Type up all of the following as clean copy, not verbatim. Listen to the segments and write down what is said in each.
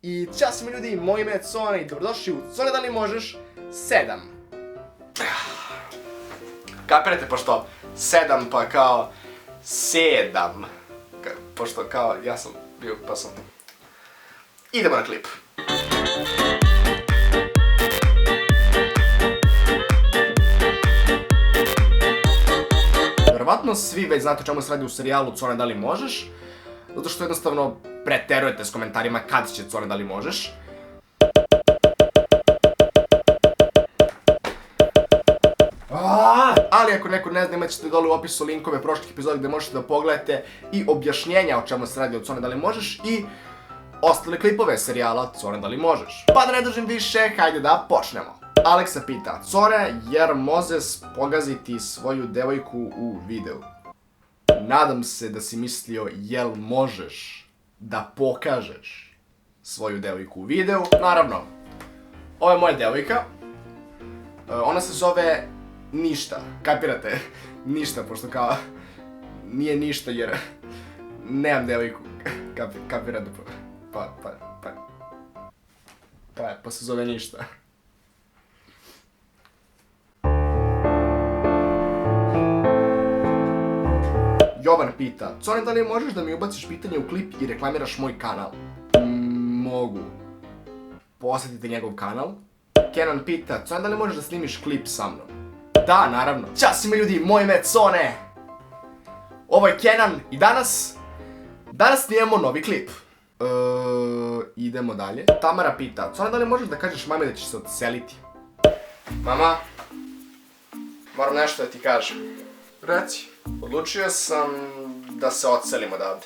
I ćao svima ljudi, moje ime je Cone i dobrodošli u Cone da li možeš 7. Kapirate, pošto 7 pa kao 7. Pošto kao ja sam bio pa sam... Idemo na klip. Verovatno svi već znate o čemu se radi u serijalu Cone da li možeš, zato što jednostavno preterujete s komentarima kad će Cone da li možeš. Ali ako neko ne zna, imat ćete dole u opisu linkove prošlih epizoda gdje možete da pogledate i objašnjenja o čemu se radi o Cone da li možeš i ostale klipove serijala Cone da li možeš. Pa da ne dužim više, hajde da počnemo. Aleksa pita, Core, jer Mozes pogaziti svoju devojku u videu? Nadam se da si mislio jel možeš da pokažeš svoju devojku u videu. Naravno, ovo je moja devojka. Ona se zove Ništa, kapirate? Ništa, pošto kao nije ništa jer nemam devojku, kapirate? Pa se zove Ništa. Jovan pita, Cone, da li možeš da mi ubaciš pitanje u klip i reklamiraš moj kanal? Mogu. Posjetite njegov kanal. Kenan pita, Cone, da li možeš da snimiš klip sa mnom? Da, naravno. Ćao svima ljudi, moje ime je Cone. Ovo je Kenan i danas snimamo novi klip. Idemo dalje. Tamara pita, Cone, da li možeš da kažeš mami da ćeš se odseliti? Mama, moram nešto da ti kažem. Reci. Odlučio sam da se odselim odavde.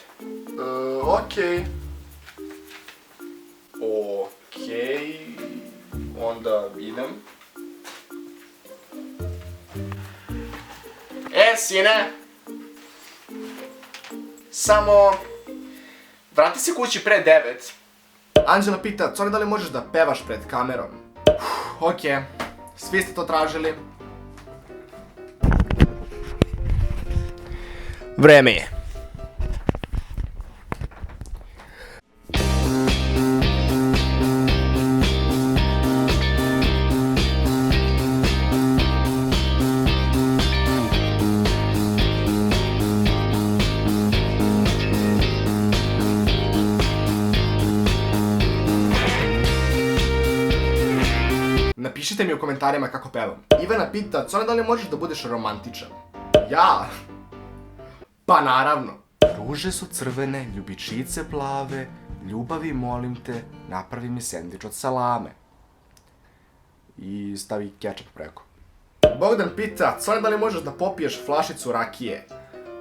Okej. Onda idem. Sine! Samo... vrati se kući pre 9. Anđela pita, Cone, da li možeš da pevaš pred kamerom? Okej. Svi ste to tražili. Vreme je. Napišite mi u komentarima kako pevam. Ivana pita, Cone, da li možeš da budeš romantičan? Ja? Pa naravno. Ruže su crvene, ljubičice plave, ljubavi molim te, napravi mi sendvič od salame. I stavi kečap preko. Bogdan pita, Cone, da li možeš da popiješ flašicu rakije?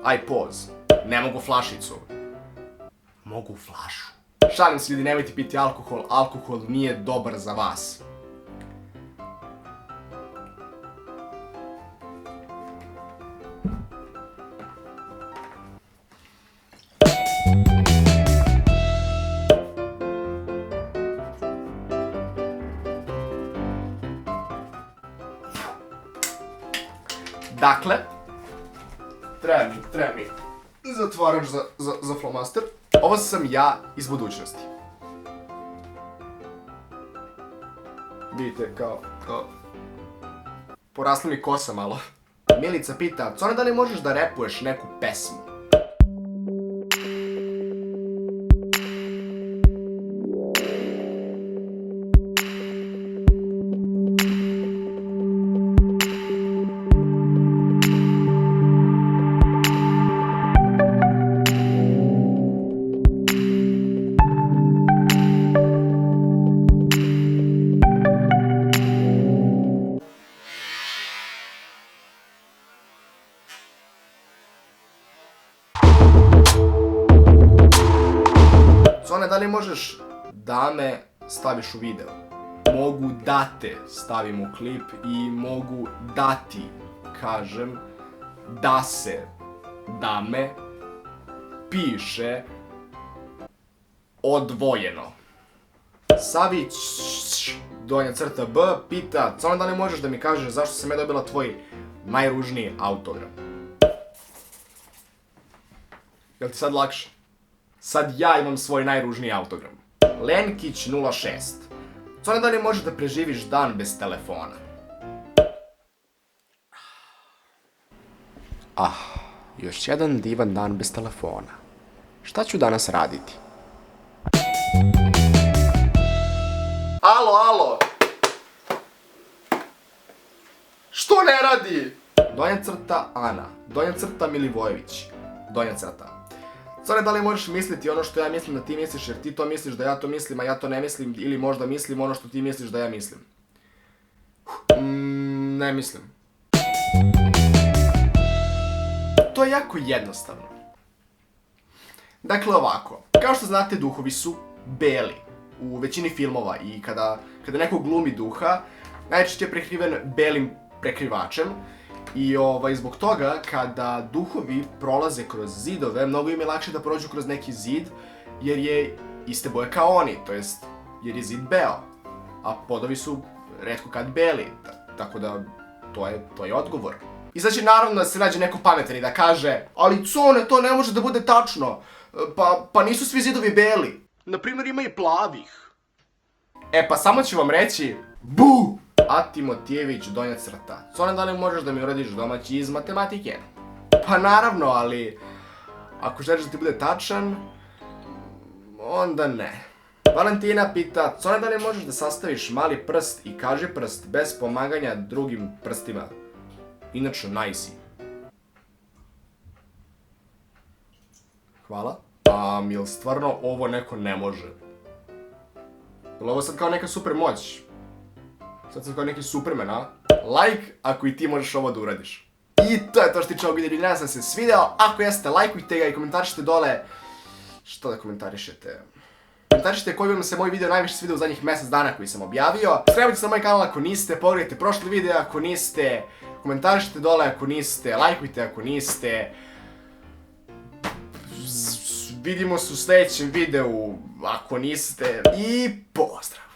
Aj, poz. Ne mogu flašicu. Mogu flašu. Šalim se ljudi, nemojte piti alkohol, alkohol nije dobar za vas. Dakle, treba mi zatvarač za flomaster. Ovo sam ja iz budućnosti. Vidite, kao... porasla mi kosa malo. Milica pita, Cone, da li možeš da repuješ neku pesmu? Cone, da li možeš da me staviš u video? Mogu da te stavim u klip i mogu da ti kažem da se da me piše odvojeno. Savić donja crta B pita, Cone, da li možeš da mi kažeš zašto sam ja dobila tvoj najružniji autogram? Jel ti sad lakše? Sad ja imam svoj najružniji autogram. Lenkić 06. Core, da li možeš da preživiš dan bez telefona? Još jedan divan dan bez telefona. Šta ću danas raditi? Alo! Što ne radi? Donja crta Ana. Donja crta Milivojević. Donja crta. Core, da li možeš misliti ono što ja mislim da ti misliš, jer ti to misliš da ja to mislim, a ja to ne mislim, ili možda mislim ono što ti misliš da ja mislim? Ne mislim. To je jako jednostavno. Dakle ovako, kao što znate, duhovi su beli u većini filmova i kada neko glumi duha, najčešće je prekriven belim prekrivačem i zbog toga kada duhovi prolaze kroz zidove, mnogo im je lakše da prođu kroz neki zid jer je iste boje kao oni, to jest jer je zid beo, a podovi su retko kad beli, tako da to je odgovor. I sad će naravno da se nađe neko pametan i da kaže, ali Cone, to ne može da bude tačno, pa nisu svi zidovi beli. Naprimjer, ima i plavih. Pa samo ću vam reći, bu! A Timotijević, donja crta. Cone, da li možeš da mi uradiš domaći iz matematike? Pa naravno, ali ako želiš da ti bude tačan, onda ne. Valentina pita, Cone, da li možeš da sastaviš mali prst i kaži prst bez pomaganja drugim prstima? Inače, najsi. Hvala. Jel stvarno ovo neko ne može? Jel ovo sad kao neka super moć? Sad sam kao neki superman, a? Like ako i ti možeš ovo da uradiš. I to je to što tiče ovog videa, nadam se da se svideo. Ako jeste, lajkujte ga i komentarišite dole. Što da komentarišete? Komentarišite koji bi vam se moj video najviše svideo u zadnjih mjesec dana koji sam objavio. Subscribe se na moj kanal ako niste, pogledajte prošli video ako niste. Komentarišite dole ako niste, lajkujte ako niste. Vidimo se u sljedećem videu ako niste. I pozdrav!